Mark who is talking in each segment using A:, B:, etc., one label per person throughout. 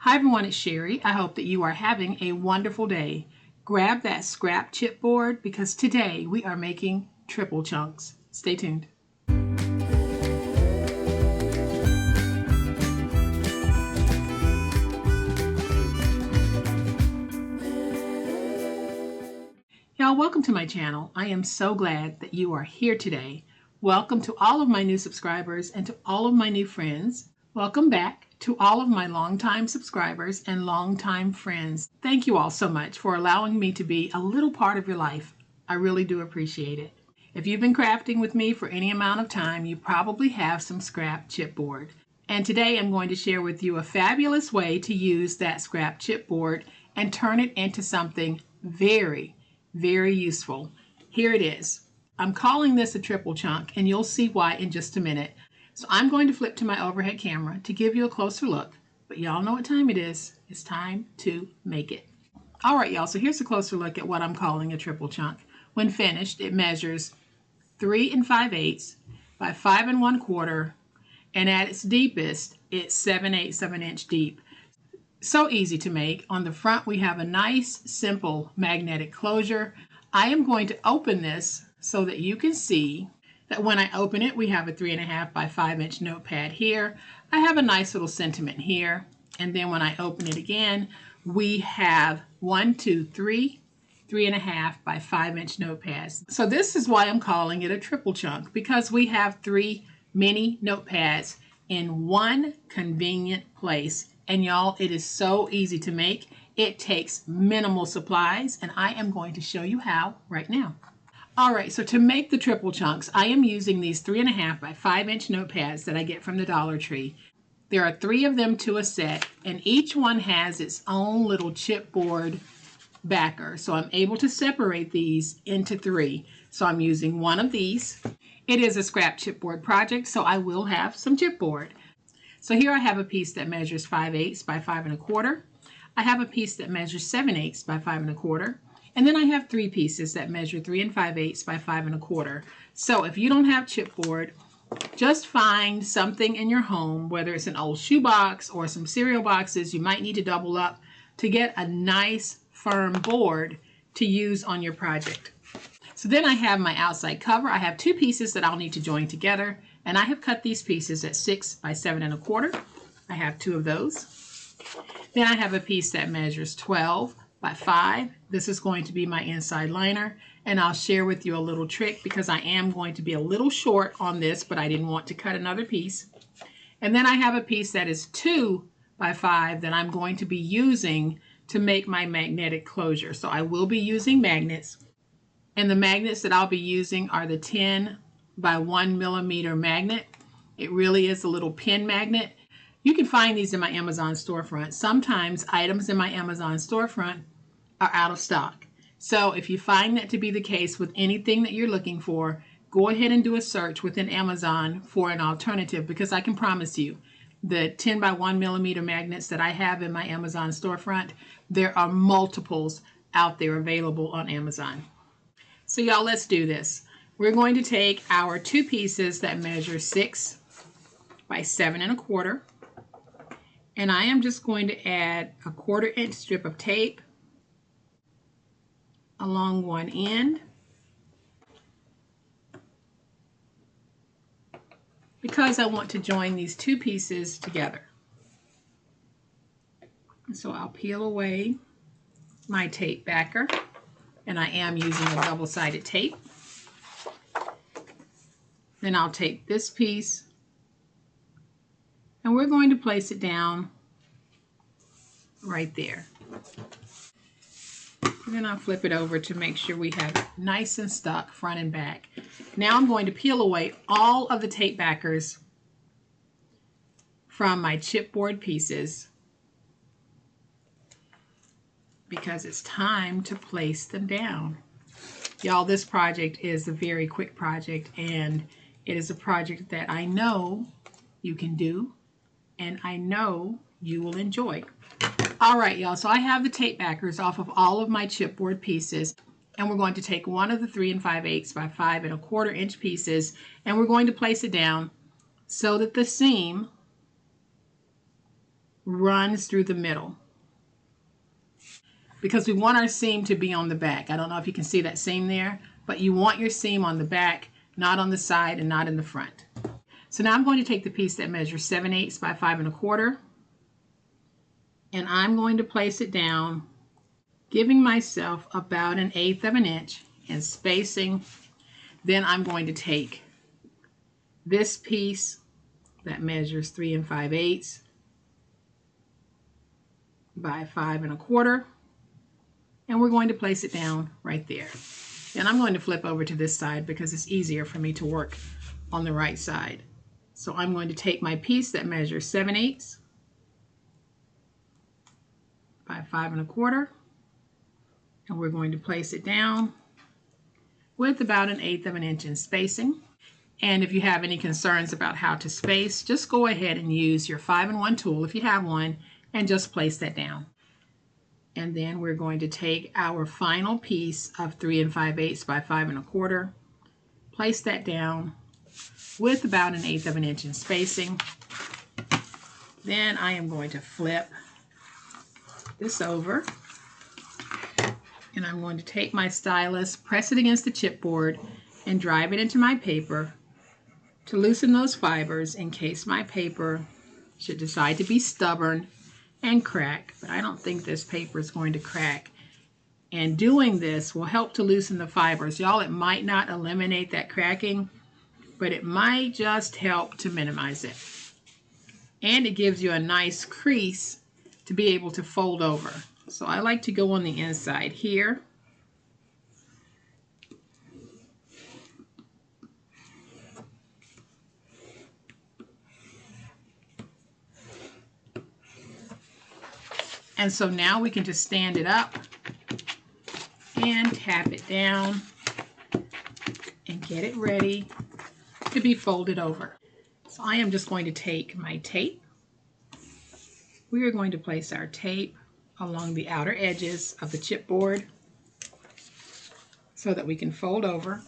A: Hi everyone, it's Sherry. I hope that you are having a wonderful day. Grab that scrap chipboard because today we are making triple chunks. Stay tuned. Y'all, welcome to my channel. I am so glad that you are here today. Welcome to all of my new subscribers and to all of my new friends. Welcome back to all of my longtime subscribers and longtime friends. Thank you all so much for allowing me to be a little part of your life. I really do appreciate it. If you've been crafting with me for any amount of time, you probably have some scrap chipboard. And today I'm going to share with you a fabulous way to use that scrap chipboard and turn it into something very useful. Here it is. I'm calling this a triple chunk, and you'll see why in just a minute. So I'm going to flip to my overhead camera to give you a closer look, but y'all know what time it is. It's time to make it. All right, y'all, so here's a closer look at what I'm calling a triple chunk. When finished, it measures 3 5/8 by 5 1/4, and at its deepest, it's 7/8 of an inch deep. So easy to make. On the front, we have a nice, simple magnetic closure. I am going to open this so that you can see that when I open it, we have a 3 1/2 by 5 inch notepad here. I have a nice little sentiment here. And then when I open it again, we have 1, 2, 3, 3 1/2 by 5 inch notepads. So this is why I'm calling it a triple chunk, because we have 3 mini notepads in one convenient place. And y'all, it is so easy to make. It takes minimal supplies, and I am going to show you how right now. All right, so to make the triple chunks, I am using these 3 1/2 by 5 inch notepads that I get from the Dollar Tree. There are 3 of them to a set, and each one has its own little chipboard backer. So I'm able to separate these into 3. So I'm using one of these. It is a scrap chipboard project, so I will have some chipboard. So here I have a piece that measures 5/8 by 5 1/4. I have a piece that measures 7/8 by 5 1/4. And then I have 3 pieces that measure 3 5/8 by 5 1/4. So if you don't have chipboard, just find something in your home, whether it's an old shoebox or some cereal boxes, you might need to double up to get a nice firm board to use on your project. So then I have my outside cover. I have 2 pieces that I'll need to join together, and I have cut these pieces at 6 by 7 1/4. I have 2 of those. Then I have a piece that measures 12 by 5. This is going to be my inside liner, and I'll share with you a little trick because I am going to be a little short on this, but I didn't want to cut another piece. And then I have a piece that is 2 by 5 that I'm going to be using to make my magnetic closure. So I will be using magnets, and the magnets that I'll be using are the 10 by 1 millimeter magnet. It really is a little pin magnet. You can find these in my Amazon storefront. Sometimes items in my Amazon storefront are out of stock. So if you find that to be the case with anything that you're looking for, go ahead and do a search within Amazon for an alternative, because I can promise you the 10 by 1 millimeter magnets that I have in my Amazon storefront, there are multiples out there available on Amazon. So y'all, let's do this. We're going to take our 2 pieces that measure 6 by 7 1/4. And I am just going to add a 1/4 inch strip of tape along one end, because I want to join these 2 pieces together. So I'll peel away my tape backer, and I am using a double-sided tape. Then I'll take this piece, and we're going to place it down right there. And then I'll flip it over to make sure we have it nice and stuck front and back. Now I'm going to peel away all of the tape backers from my chipboard pieces, because it's time to place them down. Y'all, this project is a very quick project, and it is a project that I know you can do, and I know you will enjoy. All right, y'all, so I have the tape backers off of all of my chipboard pieces, and we're going to take one of the 3 5/8 by 5 1/4 inch pieces, and we're going to place it down so that the seam runs through the middle, because we want our seam to be on the back. I don't know if you can see that seam there, but you want your seam on the back, not on the side and not in the front. So now I'm going to take the piece that measures 7/8 by 5 1/4, and I'm going to place it down, giving myself about 1/8 of an inch in spacing. Then I'm going to take this piece that measures 3 5/8 by 5 1/4, and we're going to place it down right there. And I'm going to flip over to this side because it's easier for me to work on the right side. So I'm going to take my piece that measures 7/8 by 5 1/4, and we're going to place it down with about 1/8 of an inch in spacing. And if you have any concerns about how to space, just go ahead and use your 5-in-1 tool if you have one, and just place that down. And then we're going to take our final piece of 3 5/8 by 5 1/4, place that down with about 1/8 of an inch in spacing. Then I am going to flip this over, and I'm going to take my stylus, press it against the chipboard, and drive it into my paper to loosen those fibers in case my paper should decide to be stubborn and crack. But I don't think this paper is going to crack. And doing this will help to loosen the fibers. Y'all, it might not eliminate that cracking, but it might just help to minimize it. And it gives you a nice crease to be able to fold over. So I like to go on the inside here. And so now we can just stand it up and tap it down and get it ready to be folded over. So I am just going to take my tape. We are going to place our tape along the outer edges of the chipboard so that we can fold over.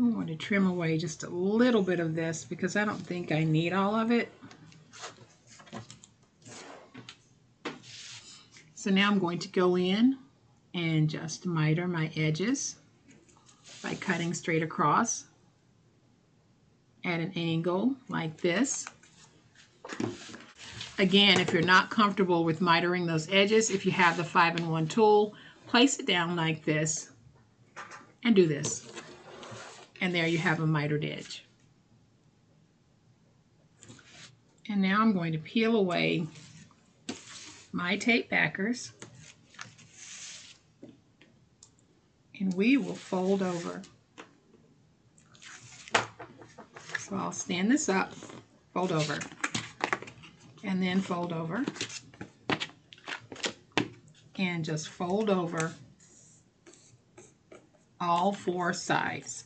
A: I'm going to trim away just a little bit of this because I don't think I need all of it. So now I'm going to go in and just miter my edges by cutting straight across at an angle like this. Again, if you're not comfortable with mitering those edges, if you have the 5-in-1 tool, place it down like this and do this. And there you have a mitered edge. And now I'm going to peel away my tape backers, and we will fold over. So I'll stand this up, fold over, and then fold over, and just fold over all 4 sides.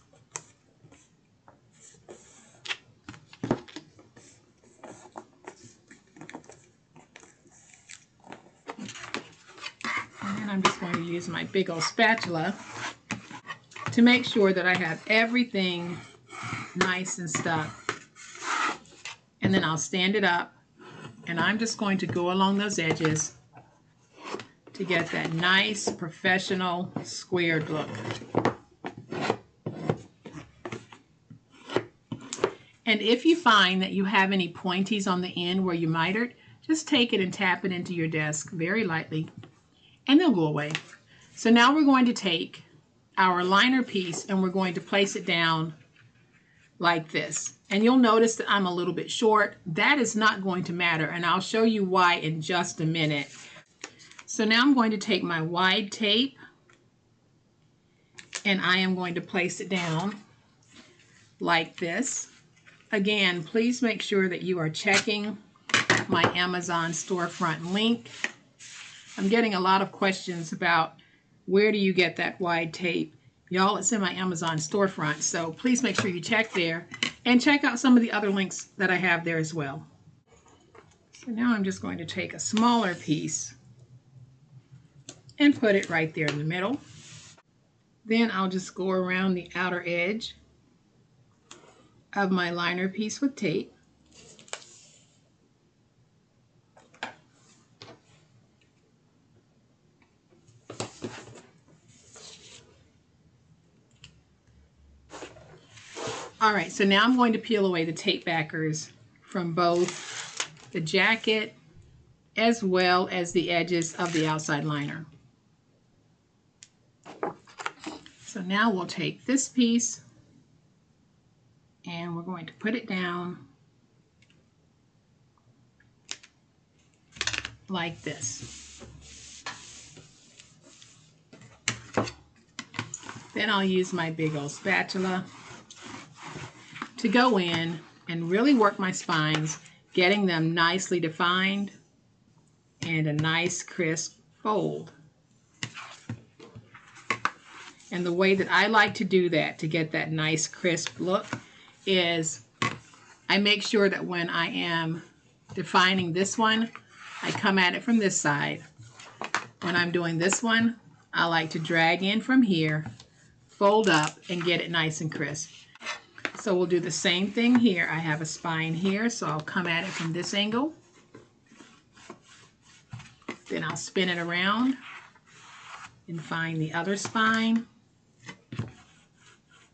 A: I'm just going to use my big old spatula to make sure that I have everything nice and stuck. And then I'll stand it up, and I'm just going to go along those edges to get that nice professional squared look. And if you find that you have any pointies on the end where you mitered, just take it and tap it into your desk very lightly, and they'll go away. So now we're going to take our liner piece and we're going to place it down like this. And you'll notice that I'm a little bit short. That is not going to matter, and I'll show you why in just a minute. So now I'm going to take my wide tape and I am going to place it down like this. Again, please make sure that you are checking my Amazon storefront link. I'm getting a lot of questions about where do you get that wide tape? Y'all, it's in my Amazon storefront, so please make sure you check there and check out some of the other links that I have there as well. So now I'm just going to take a smaller piece and put it right there in the middle. Then I'll just go around the outer edge of my liner piece with tape. All right, so now I'm going to peel away the tape backers from both the jacket as well as the edges of the outside liner. So now we'll take this piece and we're going to put it down like this. Then I'll use my big old spatula to go in and really work my spines, getting them nicely defined and a nice crisp fold. And the way that I like to do that to get that nice crisp look is I make sure that when I am defining this one, I come at it from this side. When I'm doing this one, I like to drag in from here, fold up, and get it nice and crisp. So we'll do the same thing here. I have a spine here, so I'll come at it from this angle. Then I'll spin it around and find the other spine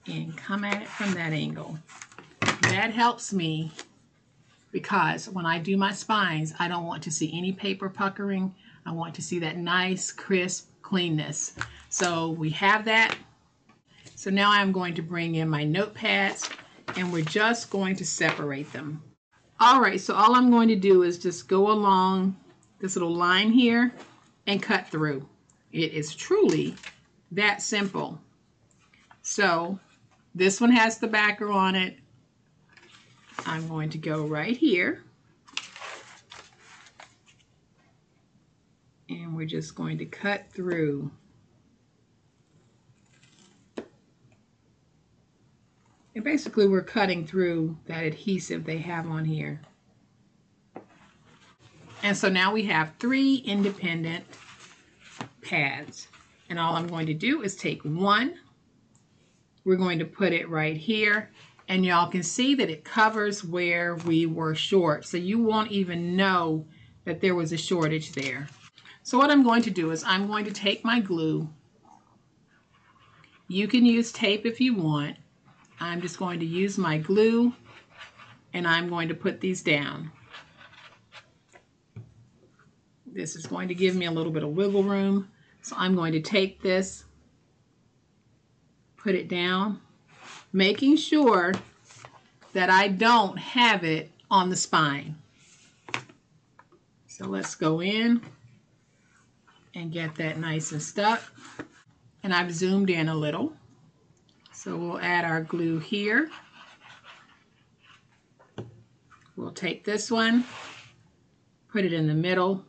A: and come at it from that angle. That helps me because when I do my spines, I don't want to see any paper puckering. I want to see that nice, crisp cleanness. So we have that. So now I'm going to bring in my notepads and we're just going to separate them. All right, so all I'm going to do is just go along this little line here and cut through. It is truly that simple. So this one has the backer on it. I'm going to go right here. And we're just going to cut through. And basically we're cutting through that adhesive they have on here. And so now we have 3 independent pads. And all I'm going to do is take one. We're going to put it right here. And y'all can see that it covers where we were short. So you won't even know that there was a shortage there. So what I'm going to do is I'm going to take my glue. You can use tape if you want. I'm just going to use my glue and I'm going to put these down. This is going to give me a little bit of wiggle room. So I'm going to take this, put it down, making sure that I don't have it on the spine. So let's go in and get that nice and stuck. And I've zoomed in a little. So we'll add our glue here. We'll take this one, put it in the middle,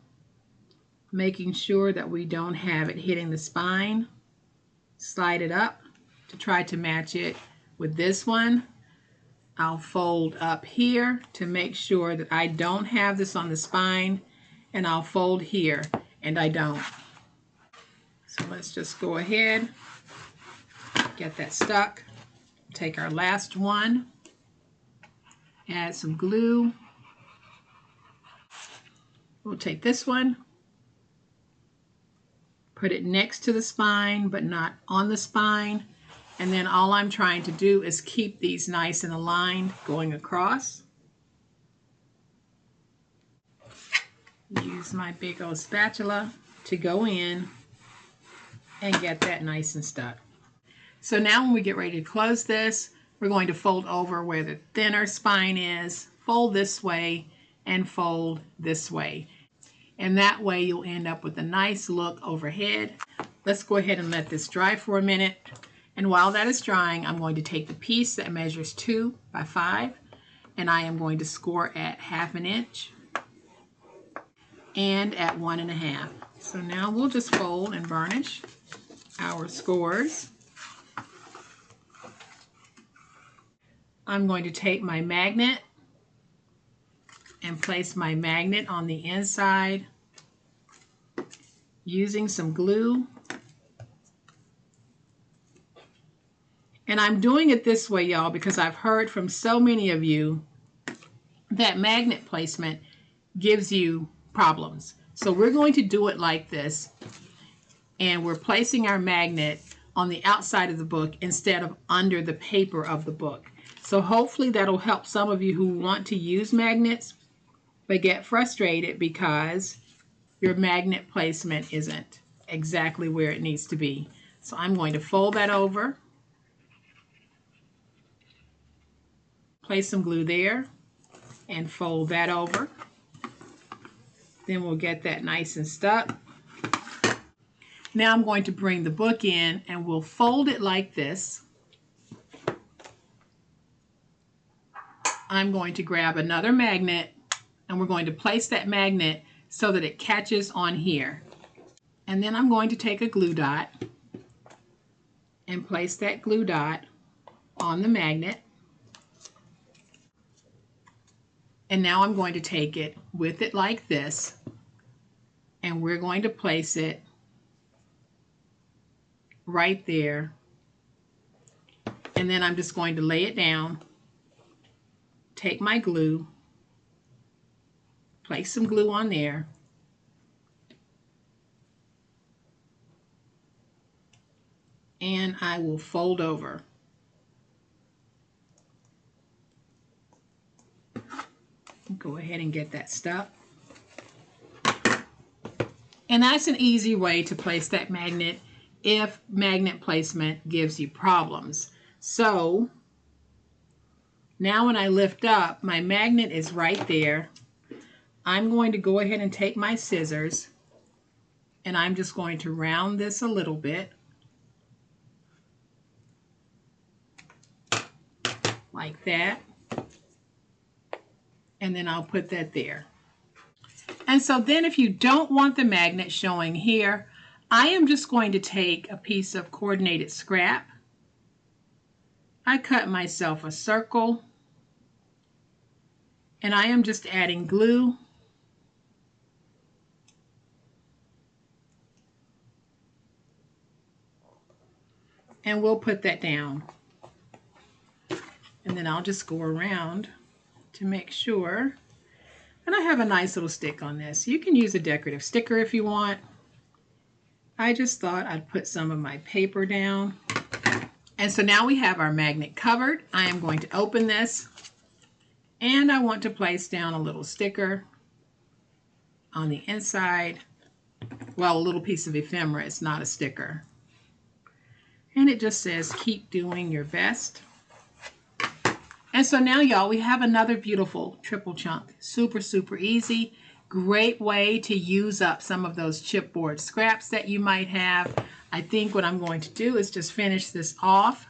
A: making sure that we don't have it hitting the spine. Slide it up to try to match it with this one. I'll fold up here to make sure that I don't have this on the spine, and I'll fold here and I don't. So let's just go ahead, get that stuck. Take our last one, add some glue. We'll take this one, put it next to the spine but not on the spine, and then all I'm trying to do is keep these nice and aligned going across. Use my big old spatula to go in and get that nice and stuck. So now when we get ready to close this, we're going to fold over where the thinner spine is, fold this way, and fold this way. And that way you'll end up with a nice look overhead. Let's go ahead and let this dry for a minute. And while that is drying, I'm going to take the piece that measures 2 by 5, and I am going to score at 1/2 inch and at 1 1/2. So now we'll just fold and burnish. our scores. I'm going to take my magnet and place my magnet on the inside using some glue. And I'm doing it this way, y'all, because I've heard from so many of you that magnet placement gives you problems. So we're going to do it like this. And we're placing our magnet on the outside of the book instead of under the paper of the book. So hopefully that'll help some of you who want to use magnets but get frustrated because your magnet placement isn't exactly where it needs to be. So I'm going to fold that over, place some glue there, and fold that over. Then we'll get that nice and stuck. Now I'm going to bring the book in and we'll fold it like this. I'm going to grab another magnet and we're going to place that magnet so that it catches on here. And then I'm going to take a glue dot and place that glue dot on the magnet. And now I'm going to take it with it like this and we're going to place it right there. And then I'm just going to lay it down, take my glue, place some glue on there, and I will fold over. Go ahead and get that stuck. And that's an easy way to place that magnet if magnet placement gives you problems. So now when I lift up, my magnet is right there. I'm going to go ahead and take my scissors and I'm just going to round this a little bit like that. And then I'll put that there. And so then if you don't want the magnet showing here, I am just going to take a piece of coordinated scrap. I cut myself a circle and I am just adding glue. And we'll put that down. And then I'll just go around to make sure. And I have a nice little stick on this. You can use a decorative sticker if you want. I just thought I'd put some of my paper down. And so now we have our magnet covered. I am going to open this and I want to place down a little sticker on the inside. Well, a little piece of ephemera, it's not a sticker. And it just says, keep doing your best. And so now, y'all, we have another beautiful triple chunk. Super, super easy. Great way to use up some of those chipboard scraps that you might have. I think what I'm going to do is just finish this off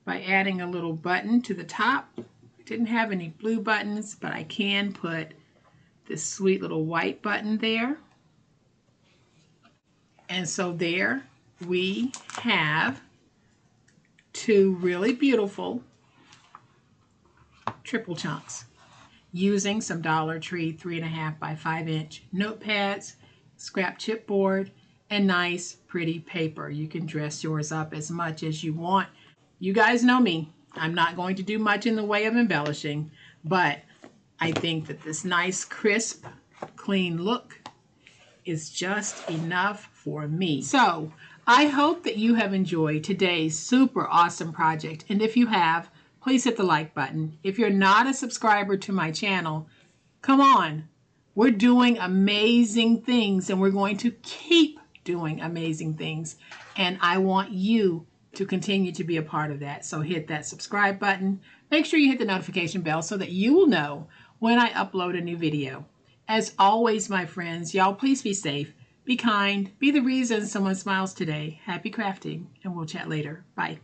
A: by adding a little button to the top. Didn't have any blue buttons, but I can put this sweet little white button there. And so there we have two really beautiful triple chunks using some Dollar Tree 3.5 by 5 inch notepads, scrap chipboard, and nice pretty paper. You can dress yours up as much as you want. You guys know me. I'm not going to do much in the way of embellishing, but I think that this nice, crisp, clean look is just enough for me. So I hope that you have enjoyed today's super awesome project. And if you have, please hit the like button. If you're not a subscriber to my channel, come on. We're doing amazing things and we're going to keep doing amazing things. And I want you to continue to be a part of that. So hit that subscribe button. Make sure you hit the notification bell so that you will know when I upload a new video. As always, my friends, y'all please be safe, be kind, be the reason someone smiles today. Happy crafting, and we'll chat later. Bye.